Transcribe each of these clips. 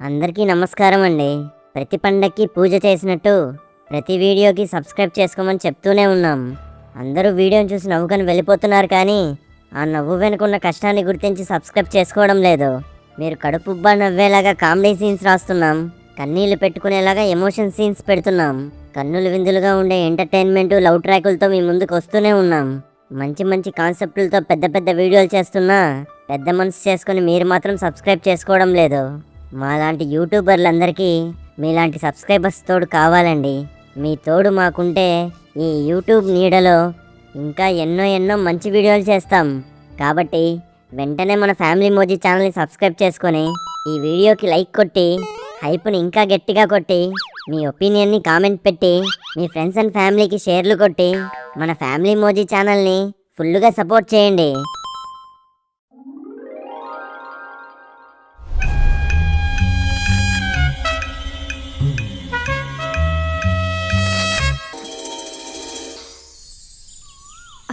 అందరికీ నమస్కారం అండి. ప్రతి పండక్కి పూజ చేసినట్టు ప్రతి వీడియోకి సబ్స్క్రైబ్ చేసుకోమని చెప్తూనే ఉన్నాం. అందరూ వీడియోని చూసి నవ్వుకొని వెళ్ళిపోతున్నారు, కానీ ఆ నవ్వు వెనుకున్న కష్టాన్ని గుర్తించి సబ్స్క్రైబ్ చేసుకోవడం లేదు. మీరు కడుపుబ్బా నవ్వేలాగా కామెడీ సీన్స్ రాస్తున్నాం, కన్నీళ్లు పెట్టుకునేలాగా ఎమోషన్ సీన్స్ పెడుతున్నాం, కన్నులు విందులుగా ఉండే ఎంటర్టైన్మెంట్ లవ్ ట్రాకులతో మీ ముందుకు వస్తూనే ఉన్నాం. మంచి మంచి కాన్సెప్టులతో పెద్ద పెద్ద వీడియోలు చేస్తున్నా పెద్ద మనసు చేసుకొని మీరు మాత్రం సబ్స్క్రైబ్ చేసుకోవడం లేదు. మాలాంటి యూట్యూబర్లందరికీ మీలాంటి సబ్స్క్రైబర్స్ తోడు కావాలండి. మీ తోడు మాకుంటే ఈ యూట్యూబ్ నీడలో ఇంకా ఎన్నో ఎన్నో మంచి వీడియోలు చేస్తాం. కాబట్టి వెంటనే మన ఫ్యామిలీ మోజీ ఛానల్ని సబ్స్క్రైబ్ చేసుకొని ఈ వీడియోకి లైక్ కొట్టి హైప్ని ఇంకా గట్టిగా కొట్టి మీ ఒపీనియన్ని కామెంట్ పెట్టి మీ ఫ్రెండ్స్ అండ్ ఫ్యామిలీకి షేర్లు కొట్టి మన ఫ్యామిలీ మోజీ ఛానల్ని ఫుల్గా సపోర్ట్ చేయండి.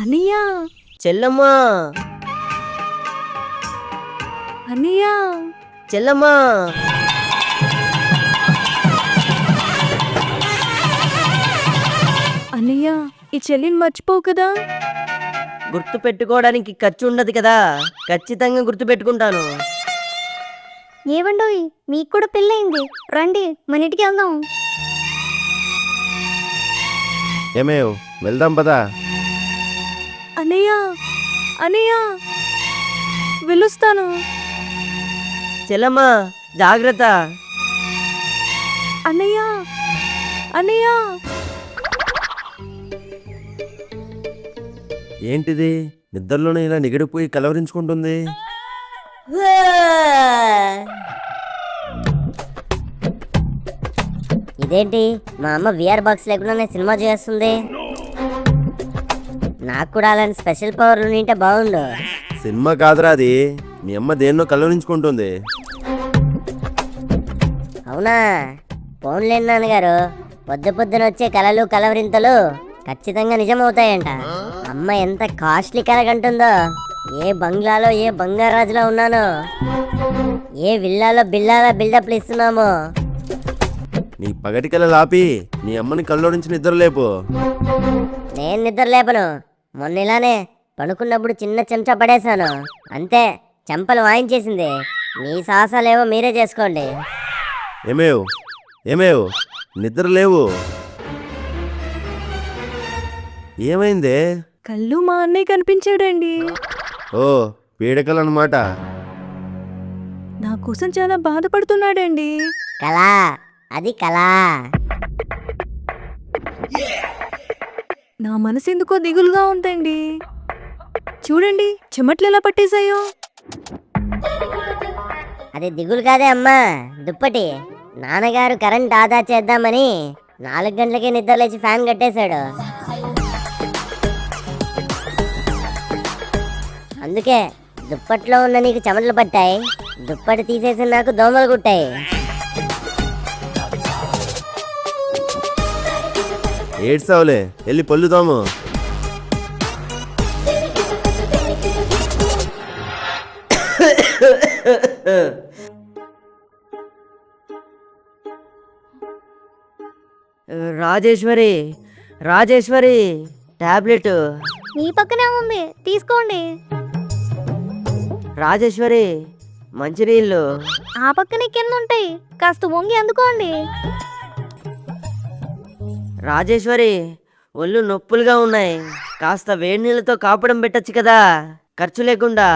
అన్నయ్యా, చెల్లమ్మా అన్నయ్యా, చెల్లమ్మా అన్నయ్యా, ఈ చెల్లిని మర్చిపోవు కదా. గుర్తు పెట్టుకోవడానికి ఖర్చు ఉండదు కదా, ఖచ్చితంగా గుర్తు పెట్టుకుంటాను. ఏవండోయ్, మీకు కూడా పెళ్ళయింది, రండి మన ఇంటికి వెళ్దాం. ఏమేవ్ వెళ్దాం పదా. అన్నయ్యా, అన్నయ్యా, వెళ్ళొస్తాను. చెల్లమ్మా జాగ్రత్త. అన్నయ్యా, అన్నయ్యా, ఏంటిది నిద్రలోనే ఇలా నిగడిపోయి కలవరించుకుంటుంది? ఇదేంటి మా అమ్మ విఆర్ బాక్స్ లేకుండానే సినిమా చేస్తుంది? నాకు కూడా అలాంటి స్పెషల్ పవర్లు ఉంటే బాగుండు. సినిమా కాదురా అది, మీ అమ్మ దేన్నో కలవరించుకుంటుంది. అవునా? ఫోన్లేని నాన్నగారు, పొద్దు పొద్దున వచ్చే కలలు కలవరింతలు ఖచ్చితంగా నిజమవుతాయంట. అమ్మ ఎంత కాస్ట్లీ కలగంటుందో, ఏ బంగ్లాలో ఏ బంగారాజులో ఉన్నానో, ఏ విల్లాలో బిల్లాలో బిల్డప్లు ఇస్తున్నామో. నీ పగటి కల లాపి నీ అమ్మని కల్లో నుంచి నిద్ర లేపు. నేను నిద్ర లేపను. మొన్న ఇలానే పడుకున్నప్పుడు చిన్న చెంచా పడేశాను, అంతే చెంపలు వాయించేసింది. మీ సాహసాలేవో మీరే చేసుకోండి. ఏమేవ్ ఏమేవ్ నిద్ర లేవు. ఏమైందే? కళ్ళు మా అన్నయ్య కనిపించాడండి. ఓ పీడకలు అన్నమాట. నా కోసం చాలా బాధపడుతున్నాడండి. కళా, అది కళా. నా మనసు ఎందుకో దిగులుగా ఉందండి. చూడండి చెమట్లు ఎలా పట్టేశాయో. అది దిగులు కాదే అమ్మా, దుప్పటి. నాన్నగారు కరెంట్ ఆదా చేద్దామని 4 గంటలకే నిద్ర లేచి ఫ్యాన్ కట్టేశాడు. అందుకే దుప్పట్లో ఉన్న నీకు చెమటలు పట్టాయి, దుప్పటి తీసేసి నాకు దోమలు కుట్టాయి. ఏడ్సావులే, వెళ్ళి పొల్లుదాము. రాజేశ్వరి, రాజేశ్వరి టాబ్లెట్. మీ పక్కనే ఉంది, తీసుకోండి. రాజేశ్వరి మంచినీళ్ళు. ఆ పక్కనే కింద ఉంటాయి, కాస్త వంగి అందుకోండి. రాజేశ్వరి ఒళ్ళు నొప్పులుగా ఉన్నాయి, కాస్త వేడి నీళ్ళతో కాపడం పెట్టచ్చు కదా, ఖర్చు లేకుండా.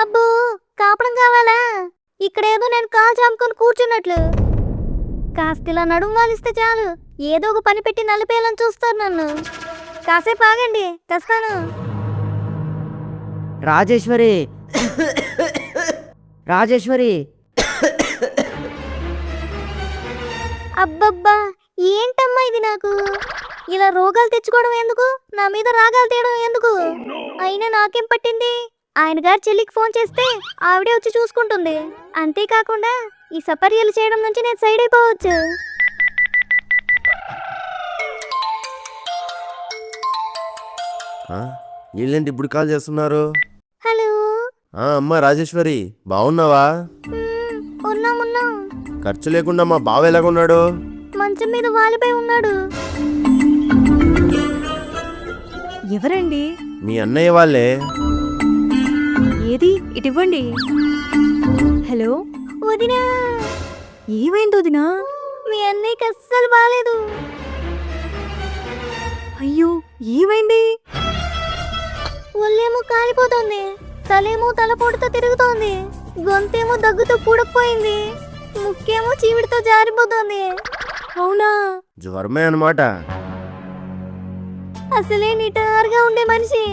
అబ్బో, కాపడం కావాలా? ఇక్కడేదో నేను కాలు చాముకొని కూర్చున్నట్లు. కాస్త ఇలా నడుము వాలిస్తే చాలు, ఏదో ఒక పని పెట్టి నలిపేయాలని చూస్తారు నన్ను. కాసేపు ఆగండి, తెస్తాను. రాజేశ్వరి, రాజేశ్వరి. అబ్బబ్బా, ఏంటమ్మా ఇది? నాకు ఇలా రోగాలు తెచ్చుకోవడం ఎందుకు, నా మీద రాగాలు తీయడం ఎందుకు? అయినా నాకేం పట్టింది? ఆయన గారు చెల్లికి ఫోన్ చేస్తే ఆవిడే వచ్చి చూసుకుంటుంది. అంతేకాకుండా ఈ సపర్యలు చేయడం నుంచి నేను సైడ్ అయిపోవచ్చు. వీళ్ళేంటి ఇప్పుడు కాల్ చేస్తున్నారు? హలో, అమ్మా రాజేశ్వరి, బాగున్నావా? ఉన్నాము ఉన్నాం. ఖర్చు లేకుండా మా బావ ఎలాగున్నాడు? మంచం మీద వాలిపోయి ఉన్నాడు. ఎవరండి? మీ అన్నయ్య వాళ్ళే. ఏది ఇటివ్వండి. హలో, వదినా, ఏమైంది వదినా? మీ అన్నయ్యకి అస్సలు బాలేదు. అయ్యో, ఏమైంది? ఒళ్ళేమో కాలిపోతోంది, తలేమో తలపోటుతో తిరుగుతోంది, గొంతేమో దగ్గుతో పూడకపోయింది, ముక్కేమో చీవిడితో జారిపోతోంది. అవునా? జ్వరమే అన్నమాట. అసలే నిటారుగా ఉండే మనిషి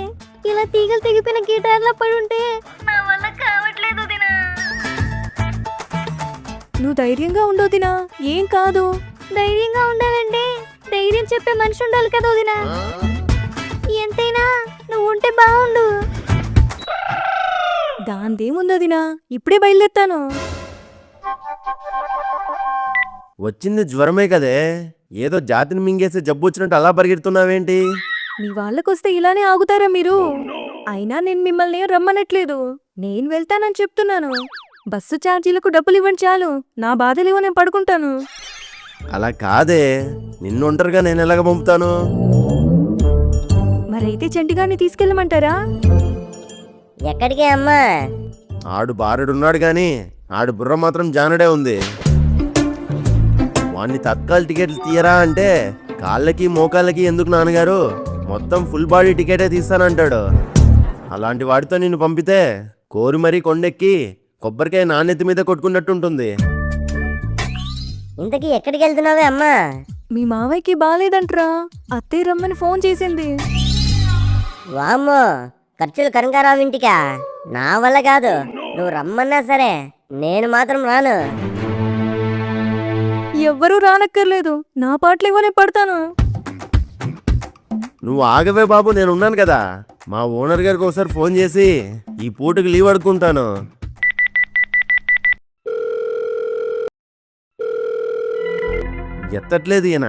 ఇలా తీగలు తెగిపోయిన గిటార్లా పడి ఉంటే నా వల్ల కావట్లేదు వదినా. నువ్వు ధైర్యంగా ఉండు వదినా, ఏం కాదు. ధైర్యంగా ఉండాలంటే ధైర్యం చెప్పే మనిషి ఉండాలి కదా వదినా. ఎంతైనా నువ్వు ఉంటే బాగుండు. దాందేముంది వదినా, ఇప్పుడే బయలుదేరుతాను. వచ్చింది జ్వరమే కదే, ఏదో జాతిని మింగేసి జబ్బు వచ్చినట్టు అలా పరిగెడుతున్నావేంటి? మీ వాళ్ళకొస్తే ఇలానే ఆగుతారా మీరు? అయినా నేను మిమ్మల్ని రమ్మనట్లేదు, నేను వెళ్తానని చెప్తున్నాను. బస్సు ఛార్జీలకు డబ్బులు ఇవ్వండి చాలు, నా బాధలేవో నేను పడుకుంటాను. అలా కాదే, నిన్ను ఒంటరిగా నేను ఎలాగ పంపుతాను? మరైతే చంటిగాన్ని తీసుకెళ్ళమంటారా? ఎక్కడికి అమ్మా? ఆడు బారుడున్నాడు గాని ఆడు బుర్ర మాత్రం జానడే ఉంది. వాణ్ణి తత్కాల టికెట్లు తీయరా అంటే కాళ్ళకి మోకాళ్ళకి ఎందుకు నాన్నగారు, మొత్తం ఫుల్ బాడీ టికెటే తీస్తానంటాడు. అలాంటి వాడితో నిన్ను పంపితే కోరి మరీ కొండెక్కి కొబ్బరికాయ నాణ్యత మీద కొట్టుకున్నట్టుంటుంది. ఇంతకీ ఎక్కడికి వెళ్తున్నావే అమ్మా? మీ మావయ్యకి బాలేదంట్రా, అత్తే రమ్మని ఫోన్ చేసింది. వామ్మో, ఖర్చులు కనకారావు ఇంటికా? నా వల్ల కాదు, నువ్వు రమ్మన్నా సరే నేను మాత్రం రాను. ఎవ్వరూ రానక్కర్లేదు, నా పాటలేవో నేను పడతాను. నువ్వు ఆగవే బాబు, నేను ఉన్నాను కదా. మా ఓనర్ గారికి ఒకసారి ఫోన్ చేసి ఈ పూటకి లీవ్ అడుక్కుంటాను. ఎత్తట్లేదు ఈయన.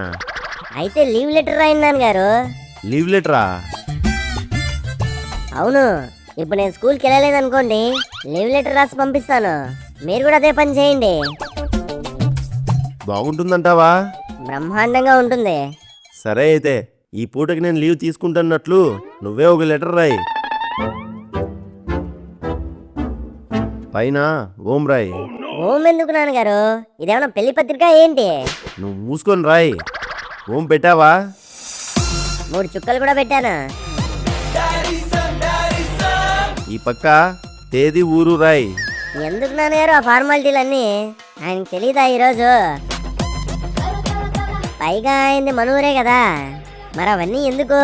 అయితే లీవ్ లెటర్ రాయండి నాన్నగారు. లీవ్ లెటరా? అవును, ఇప్పుడు నేను స్కూల్కి వెళ్ళలేదనుకోండి, లీవ్ లెటర్ రాసి పంపిస్తాను. మీరు కూడా అదే పని చేయండి. బాగుంటుందంటావా? బ్రహ్మాండంగా ఉంటుంది. సరే అయితే ఈ పూటకి నేను లీవ్ తీసుకుంటున్నట్లు నువ్వే ఒక లెటర్ రాయి. పైన ఓం రాయి. ఓం ఎందుకు నాన్నగారు? ఇదేమన్నా పెళ్లి పత్రిక ఏంటి? నువ్వు మూసుకొని రాయి. ఓం పెట్టావా? 3 చుక్కలు కూడా పెట్టాను. ఈ పక్క తేదీ ఊరు రాయి. ఎందుకు నాన్నగారు ఆ ఫార్మాలిటీలన్నీ? ఆయనకు తెలీదా ఈరోజు? పైగా ఆయనది మనూరే కదా, మరి అవన్నీ ఎందుకు?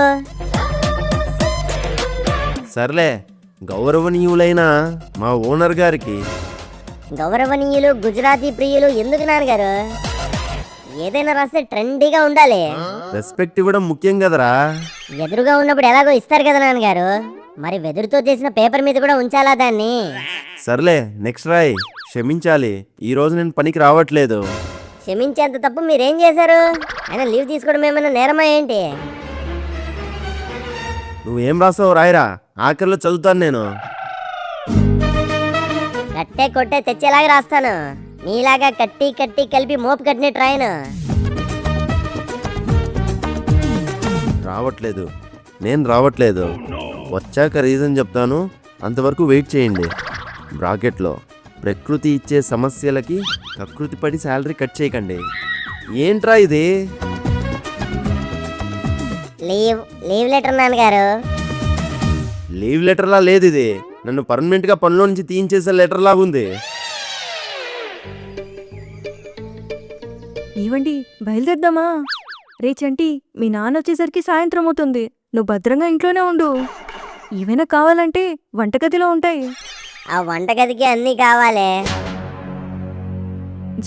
సర్లే, గౌరవనీయులైన మా ఓనర్ గారికి. గౌరవనీయులు గుజరాతీ ప్రియులు ఎందుకు నాన్నగారు? ఏదైనా రాస్తే ట్రెండీగా ఉండాలి. రెస్పెక్ట్ ఇవ్వడం ముఖ్యం కదరా. ఎదురుగా ఉన్నప్పుడు ఎలాగో ఇస్తారు కదా నాన్నగారు, మరి వెదురుతో చేసిన పేపర్ మీద కూడా ఉంచాలా దాన్ని? సర్లే, నెక్స్ట్ రాయి. క్షమించాలి, ఈ రోజు నేను పనికి రావట్లేదు. క్షమించేంత తప్పు మీరేం చేశారు? ఆయన లీవ్ తీసుకోవడం ఏమైనా నేరమా ఏంటి? నువ్వేం రాసావు రాయరా, ఆఖరిలో చదువుతాను నేను. కట్టే కొట్టే తెచ్చేలాగా రాస్తాను, నీలాగా కట్టి కట్టి కలిపి మోపు కట్టినట్టు రాయను. రావట్లేదు, నేను రావట్లేదు. వచ్చాక రీజన్ చెప్తాను, అంతవరకు వెయిట్ చేయండి. బ్రాకెట్లో ప్రకృతి ఇచ్చే సమస్యలకి ప్రకృతి పడి శాలరీ కట్ చేయకండి. ఏంట్రా ఇది? లీవ్ లెటర్ నాన్నగారు. లీవ్ లెటర్లా లేదు ఇది, నన్ను పర్మనెంట్గా పనిలో నుంచి తీయించేసే లెటర్ లాగుంది. ఏవండి, బయలుదేరదామా? రే చంటి, మీ నాన్న వచ్చేసరికి సాయంత్రం అవుతుంది, నువ్వు భద్రంగా ఇంట్లోనే ఉండు. ఏమైనా కావాలంటే వంటగదిలో ఉంటాయి. ఆ వంటగదికి అన్నీ కావాలే.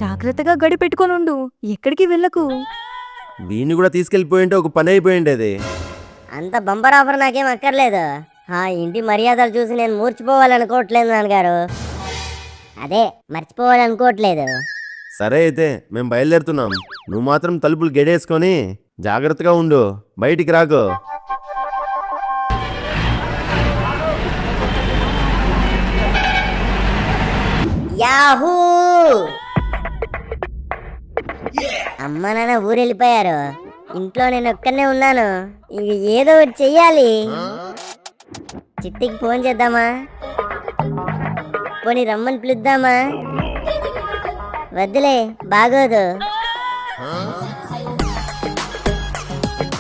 జాగ్రత్తగా గడి పెట్టుకొని ఉండు, ఎక్కడికి వెళ్ళకు. వీడిని కూడా తీసుకెళ్ళిపోయింటే ఒక పని అయిపోయిండేది. అంత బంపర్ ఆఫర్ నాకేం అక్కర్లేదు. ఆ ఇంటి మర్యాదలు చూసి నేను మూర్చిపోవాలనుకోవట్లేదు నాన్నగారు. అదే మర్చిపోవాలనుకోవట్లేదు. సరే అయితే మేము బయలుదేరుతున్నాం. నువ్వు మాత్రం తలుపులు గెడేసుకొని జాగ్రత్తగా ఉండు, బయటికి రాకు. యాహూ! అమ్మ నాన్న ఊరు వెళ్ళిపోయారు. ఇంట్లో నేను ఒక్కనే ఉన్నాను. ఇక ఏదో ఒకటి చెయ్యాలి. చిట్టికి ఫోన్ చేద్దామా? పోనీ రమ్మని పిలుద్దామా? వద్దులే, బాగోదు.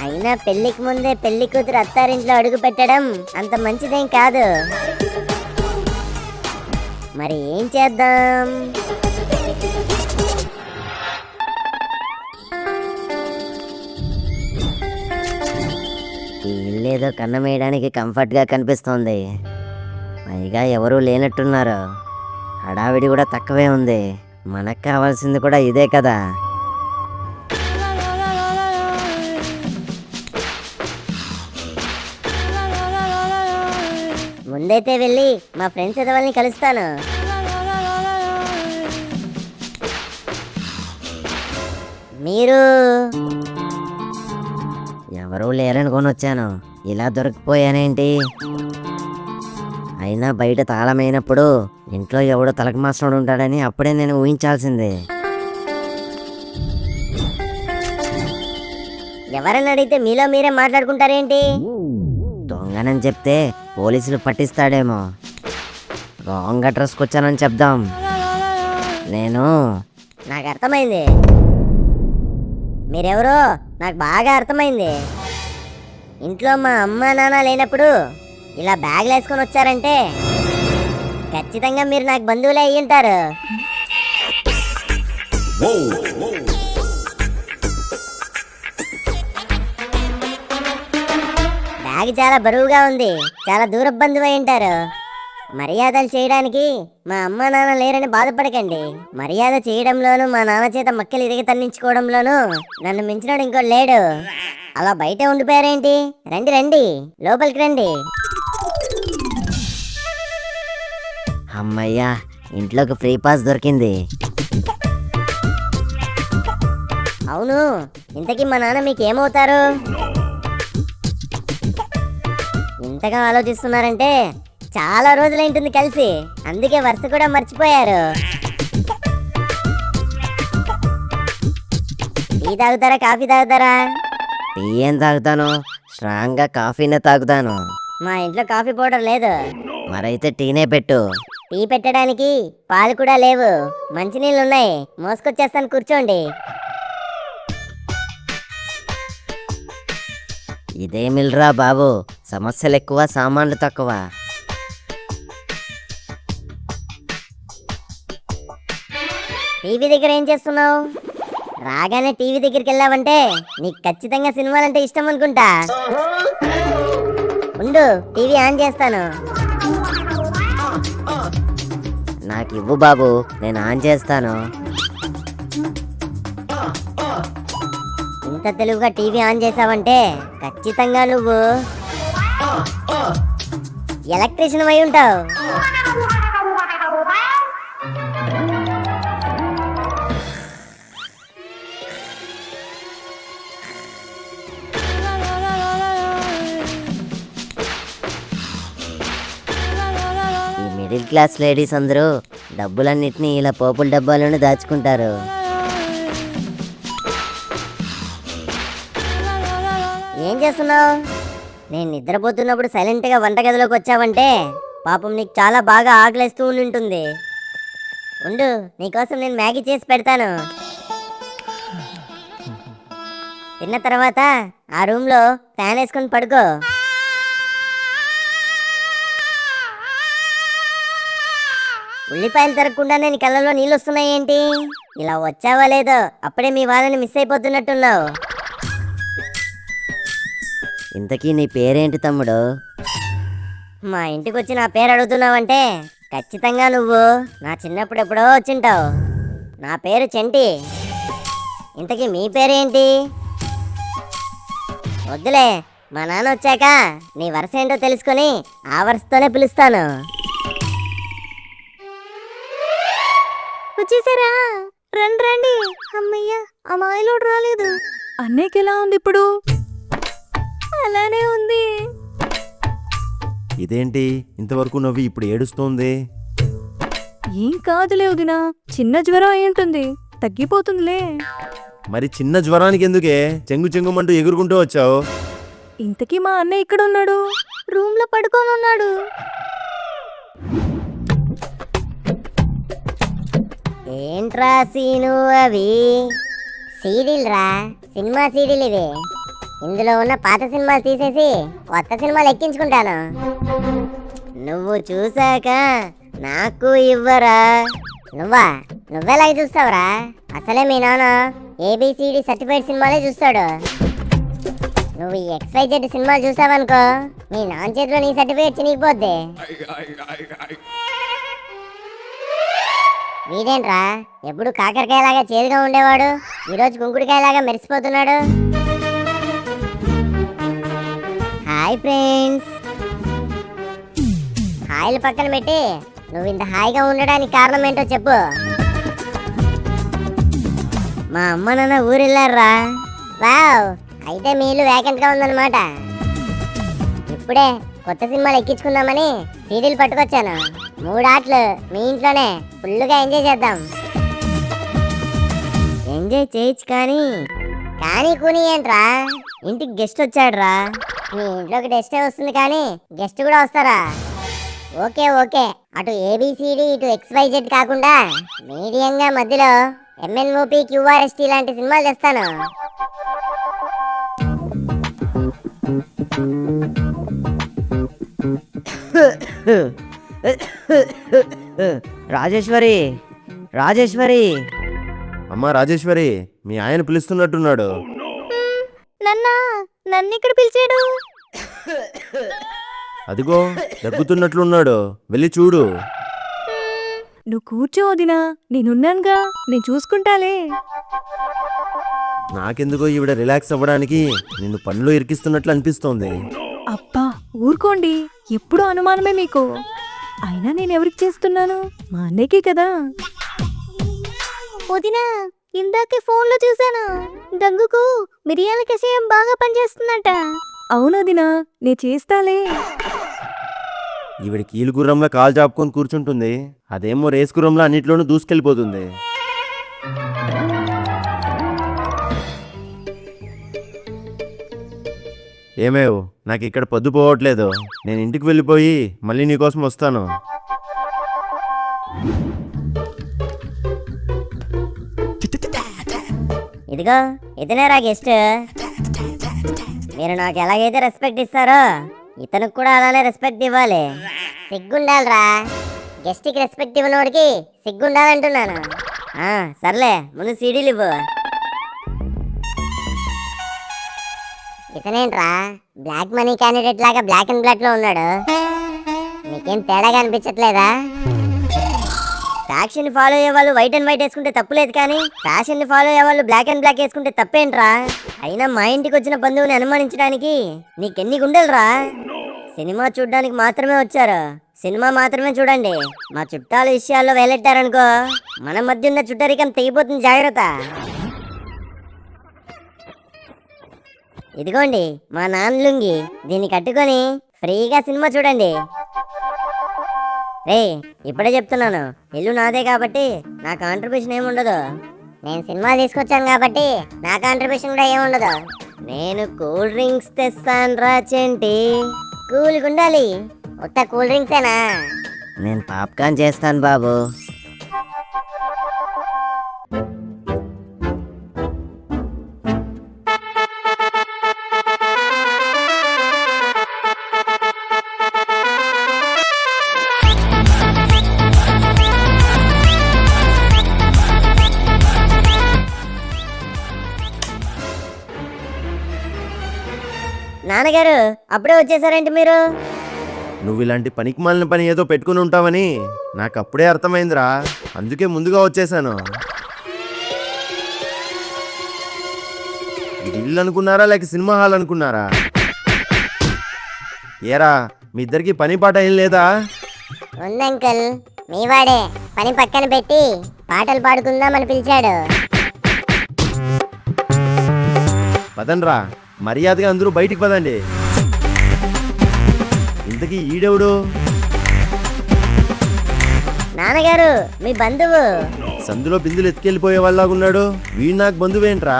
అయినా పెళ్లికి ముందే పెళ్లి కూతురు అత్తారింట్లో అడుగు పెట్టడం అంత మంచిదేం కాదు. మరి ఏం చేద్దాం? ఈ ఇల్లు ఏదో కన్నం వేయడానికి కంఫర్ట్గా కనిపిస్తోంది. పైగా ఎవరూ లేనట్టున్నారు. హడావిడి కూడా తక్కువే ఉంది. మనకు కావాల్సింది కూడా ఇదే కదా. ముందైతే వెళ్ళి మా ఫ్రెండ్స్ ఎదవల్ని కలుస్తాను. మీరు ఎవరూ లేరనుకొని వచ్చాను. ఇలా దొరికిపోయానేంటి? అయినా బయట తాళమైనప్పుడు ఇంట్లో ఎవడో తలక మాస్టర్ ఉంటాడని అప్పుడే నేను ఊహించాల్సిందే. ఎవరని అడిగితే మీలో మీరే మాట్లాడుకుంటారేంటి? దొంగనని చెప్తే పోలీసులు పట్టిస్తాడేమో. రాంగ్ అడ్రస్కి వచ్చానని చెప్దాం. నాకు అర్థమైంది. మీరెవరో నాకు బాగా అర్థమైంది. ఇంట్లో మా అమ్మ నాన్న లేనప్పుడు ఇలా బ్యాగ్లు వేసుకొని వచ్చారంటే ఖచ్చితంగా మీరు నాకు బంధువులే అయ్యి ఉంటారు. బ్యాగ్ చాలా బరువుగా ఉంది. చాలా దూర బంధువు అయి ఉంటారు. మర్యాదలు చేయడానికి మా అమ్మ నాన్న లేరని బాధపడకండి. మర్యాద చేయడంలోనూ మా నాన్న చేత మక్కలు ఇరిగి తన్నించుకోవడంలోనూ నన్ను మించినోడు ఇంకో లేడు. అలా బయటే ఉండిపోయారేంటి? రండి రండి, లోపలికి రండి. అమ్మయ్యా, ఇంట్లోకి ఫ్రీ పాస్ దొరికింది. అవును, ఇంతకీ మా నాన్న మీకు ఏమవుతారు? ఇంతగా ఆలోచిస్తున్నారంటే చాలా రోజులైంటుంది కలిసి, అందుకే వరుస కూడా మర్చిపోయారు. టీ తాగుతారా, కాఫీ తాగుతారా? టీ ఏం తాగుతాను, స్ట్రాంగ్గా కాఫీనే తాగుతాను. మా ఇంట్లో కాఫీ పౌడర్ లేదు. మరైతే టీనే పెట్టు. టీ పెట్టడానికి పాలు కూడా లేవు. మంచినీళ్ళు ఉన్నాయి, మోసుకొచ్చేస్తాను, కూర్చోండి. ఇదేమిల్రా బాబు, సమస్యలు ఎక్కువ, సామాన్లు తక్కువ. టీవీ దగ్గర ఏం చేస్తున్నావు? రాగానే టీవీ దగ్గరికి వెళ్ళావంటే నీకు ఖచ్చితంగా సినిమాలంటే ఇష్టం అనుకుంటా. ఉండు, టీవీ ఆన్ చేస్తాను. నాకు ఇవ్వు బాబు, నేను ఆన్ చేస్తాను. ఇంత తెలుగుగా టీవీ ఆన్ చేసావంటే ఖచ్చితంగా నువ్వు ఎలక్ట్రీషియన్ అయి ఉంటావు. మిడిల్ క్లాస్ లేడీస్ అందరూ డబ్బులన్నిటినీ ఇలా పోపుల డబ్బాలోనే దాచుకుంటారు. ఏం చేస్తున్నావు? నేను నిద్రపోతున్నప్పుడు సైలెంట్గా వంటగదిలోకి వచ్చావంటే పాపం నీకు చాలా బాగా ఆకలేస్తూ ఉంటుంది. ఉండు, నీకోసం నేను మ్యాగీ చేసి పెడతాను. తిన్న తర్వాత ఆ రూమ్లో ఫ్యాన్ వేసుకొని పడుకో. ఉల్లిపాయలు తరగకుండానే నీ కళ్ళలో నీళ్ళు వస్తున్నాయి ఏంటి? ఇలా వచ్చావా లేదో అప్పుడే మీ వాళ్ళని మిస్ అయిపోతున్నట్టున్నావు. ఇంతకీ నీ పేరేంటి తమ్ముడు? మా ఇంటికి వచ్చి నా పేరు అడుగుతున్నావంటే ఖచ్చితంగా నువ్వు నా చిన్నప్పుడు ఎప్పుడో వచ్చింటావు. నా పేరు చంటి. ఇంతకీ మీ పేరేంటి? వద్దులే, మా నాన్న వచ్చాక నీ వరుస ఏంటో తెలుసుకొని ఆ వరుసతోనే పిలుస్తాను. వచ్చేసారా? రండి రండి. అమ్మయ్య, ఆ మాయలోడు రాలేదు. అన్నయ్యకి ఎలా ఉంది ఇప్పుడు? అలానే ఉంది. ఇదేంటి ఇంతవరకు నవ్వి ఇప్పుడు ఏడుస్తోంది? ఏం కాదులే వదినా, చిన్న జ్వరం అయి ఉంటుంది, తగ్గిపోతుందిలే. మరి చిన్న జ్వరానికి ఎందుకే చెంగు చెంగుమంటూ ఎగురుకుంటూ వచ్చావు? ఇంతకీ మా అన్నయ్య ఇక్కడ ఉన్నాడు. రూమ్ లో పడుకొని ఉన్నాడు. ఏంట్రా సీను అవి? సీడీలు రా, సినిమా సీడీలు ఇవి. ఇందులో ఉన్న పాత సినిమాలు తీసేసి కొత్త సినిమాలు ఎక్కించుకుంటాను. నువ్వు చూసాక నాకు ఇవ్వరా? నువ్వెలాగ చూస్తావురా? అసలే మీ నాన్న ఏబిసిడి సర్టిఫైడ్ సినిమాలే చూస్తాడు. నువ్వు ఈ XYZ సినిమాలు చూసావనుకో, మీ నాన్న చేతిలో నీ సర్టిఫికేట్ చినిగిపోద్ది. వీడేంట్రా ఎప్పుడు కాకరకాయలాగా చేదుగా ఉండేవాడు, ఈరోజు కుంకుడికాయలాగా మెరిసిపోతున్నాడు. Hi friends. హాయిలు పక్కన పెట్టి నువ్వు ఇంత హాయిగా ఉండడానికి కారణం ఏంటో చెప్పు. మా అమ్మ నాన్న ఊరెళ్ళారా? వావ్, అయితే మీ ఇల్లు వేకెంట్గా ఉందన్నమాట. ఇప్పుడే కొత్త సినిమాలు ఎక్కించుకుందామని సీడీలు పట్టుకొచ్చాను. 3 ఆటలు మీ ఇంట్లోనే ఫుల్గా ఎంజాయ్ చేద్దాం. ఎంజాయ్ చేయొచ్చు కానీ కూని ఏంట్రా? ఇంటికి గెస్ట్ వచ్చాడురా. మీ ఇంట్లోకి గెస్టే వస్తుంది కానీ గెస్ట్ కూడా వస్తారా? ఓకే ఓకే, అటు ఏబిసిడి ఇటు XYZ కాకుండా మీడియంగా మధ్యలో MNOP QRST లాంటి సినిమాలు తెస్తాను. రాజేశ్వరి, రాజేశ్వరి. అమ్మా రాజేశ్వరి, మీ ఆయన పిలుస్తున్నట్టున్నాడు. నన్ను ఇక్కడ పిలిచాడు. అదిగో దగ్గుతున్నట్లున్నాడు, వెళ్ళి చూడు. నువ్వు కూర్చో వదినా, నేనున్నానుగా, నేను చూసుకుంటాలే. నాకెందుకో ఈవిడ రిలాక్స్ అవ్వడానికి నిన్ను పనిలో ఇరికిస్తున్నట్లు అనిపిస్తోంది. అబ్బా ఊరుకోండి, ఎప్పుడు అనుమానమే మీకు. అయినా నేను ఎవరికి చేస్తున్నాను? మా అన్నయ్యకి కదా. వదినా, ఇందాకే ఫోన్లో చూశాను. దగ్గుకు మిరియాల కషాయం బాగా పనిచేస్తుందట. అవునదినా, నే చేస్తాలే. ఈవిడ కీలు గుర్రంలో కాలు చాపుకొని కూర్చుంటుంది, అదేమో రేస్ గుర్రంలో అన్నిట్లోనూ దూసుకెళ్ళిపోతుంది. ఏమేవ్, నాకు ఇక్కడ పొద్దు పోవట్లేదు. నేను ఇంటికి వెళ్ళిపోయి మళ్ళీ నీకోసం వస్తాను. ఇదిగో ఇతనేరా గెస్ట్. మీరు నాకు ఎలాగైతే రెస్పెక్ట్ ఇస్తారో ఇతనికి కూడా అలానే రెస్పెక్ట్ ఇవ్వాలి. సిగ్గుండాలిరా, గెస్ట్కి రెస్పెక్ట్ ఇవ్వనోడికి సిగ్గుండాలంటున్నాను. సర్లే, ముందు సీడీలు ఇవ్వు. ఇతనేంట్రా బ్లాక్ మనీ క్యాండిడేట్ లాగా బ్లాక్ అండ్ బ్లాక్ లో ఉన్నాడు? నీకేం తేడాగా అనిపించట్లేదా? ఫ్యాక్షన్ ఫాలో అయ్యే వాళ్ళు వైట్ అండ్ వైట్ వేసుకుంటే తప్పులేదు, కానీ ఫ్యాషన్ ని ఫాలో అయ్యే వాళ్ళు బ్లాక్ అండ్ బ్లాక్ వేసుకుంటే తప్పేంట్రా? అయినా మా ఇంటికి వచ్చిన బంధువుని అనుమానించడానికి నీకెన్ని గుండెలురా? సినిమా చూడడానికి మాత్రమే వచ్చారు, సినిమా మాత్రమే చూడండి. మా చుట్టాల విషయాల్లో వేలెట్టారనుకో, మన మధ్య ఉన్న చుట్టరికం తెగిపోతుంది, జాగ్రత్త. ఇదిగోండి మా నాన్న లుంగి, దీన్ని కట్టుకొని ఫ్రీగా సినిమా చూడండి. రే, ఇప్పుడే చెప్తున్నాను, ఇల్లు నాదే కాబట్టి నా కాంట్రిబ్యూషన్ ఏముండదు. నేను సినిమా తీసుకొచ్చాను కాబట్టి నా కాంట్రిబ్యూషన్ కూడా ఏముండదు. నేను కూల్ డ్రింక్స్ తెస్తాను రా చెంటి. కూల్గా ఉండాలి. ఉత్త కూల్ డ్రింక్సేనా? నేను పాప్కార్న్ చేస్తాను బాబు. నాన్నగారు, అప్పుడే వచ్చేసారేంటి మీరు? నువ్వు ఇలాంటి పనికి మాలిన పని ఏదో పెట్టుకుని ఉంటావని నాకు అప్పుడే అర్థమైందిరా, అందుకే ముందుగా వచ్చేసాను. ఇది ఇల్లు అనుకున్నారా లేక సినిమా హాల్ అనుకున్నారా? ఏరా, మీ ఇద్దరికి పని పాట ఏం లేదా? ఉంది అంకుల్, మీ వాడే పని పక్కన పెట్టి పాటలు పాడుకుందామని పిలిచాడు. పదండ్రా, మర్యాదగా అందరూ బయటికి పదండి. ఇంతకీ ఈడెవడు? నాన్నగారు, మీ బంధువు. సందులో బిందులు ఎత్తుకెళ్ళిపోయే వాళ్ళలాగున్నాడు. వీడు నాకు బంధువేంట్రా?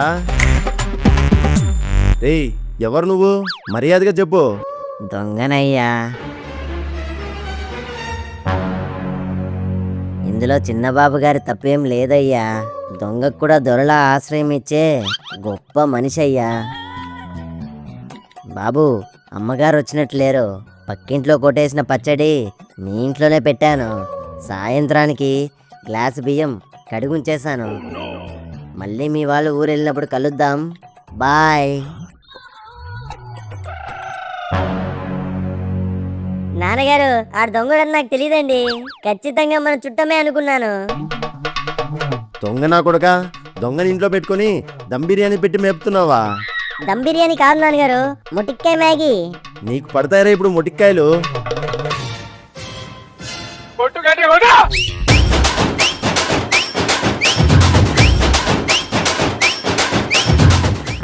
రేయ్, ఎవరు నువ్వు? మర్యాదగా చెప్పు. దొంగనయ్యా. ఇందులో చిన్నబాబు గారి తప్పేం లేదయ్యా. దొంగకు కూడా దొరలా ఆశ్రయం ఇచ్చే గొప్ప మనిషి అయ్యా. బాబు, అమ్మగారు వచ్చినట్లు లేరు. పక్కింట్లో కొట్టేసిన పచ్చడి మీ ఇంట్లోనే పెట్టాను. సాయంత్రానికి గ్లాసు బియ్యం కడుగుంచేశాను. మళ్ళీ మీ వాళ్ళు ఊరు వెళ్ళినప్పుడు కలుద్దాం. బాయ్. నాన్నగారు, ఆ దొంగడని నాకు తెలియదండి. ఖచ్చితంగా మన చుట్టమే అనుకున్నాను. దొంగ నా కొడుక, దొంగని ఇంట్లో పెట్టుకొని దమ్ బిర్యానీ పెట్టి మేపుతున్నావా? దమ్ బిర్యానీ కాదు నాన్నగారు, ముటిక్కాయ మ్యాగీ. నీకు పడతాయరా ఇప్పుడు మొటిక్కాయలు?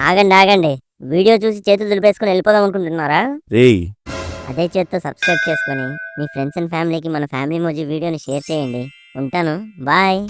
ఆగండి ఆగండి, వీడియో చూసి చేతులు దులిపేసుకొని వెళ్ళిపోదాం అనుకుంటున్నారా? రేయ్, అదే చేత్తో సబ్స్క్రైబ్ చేసుకొని మీ ఫ్రెండ్స్ అండ్ ఫ్యామిలీకి మన ఫ్యామిలీ మోజీ వీడియోని షేర్ చేయండి. ఉంటాను, బాయ్.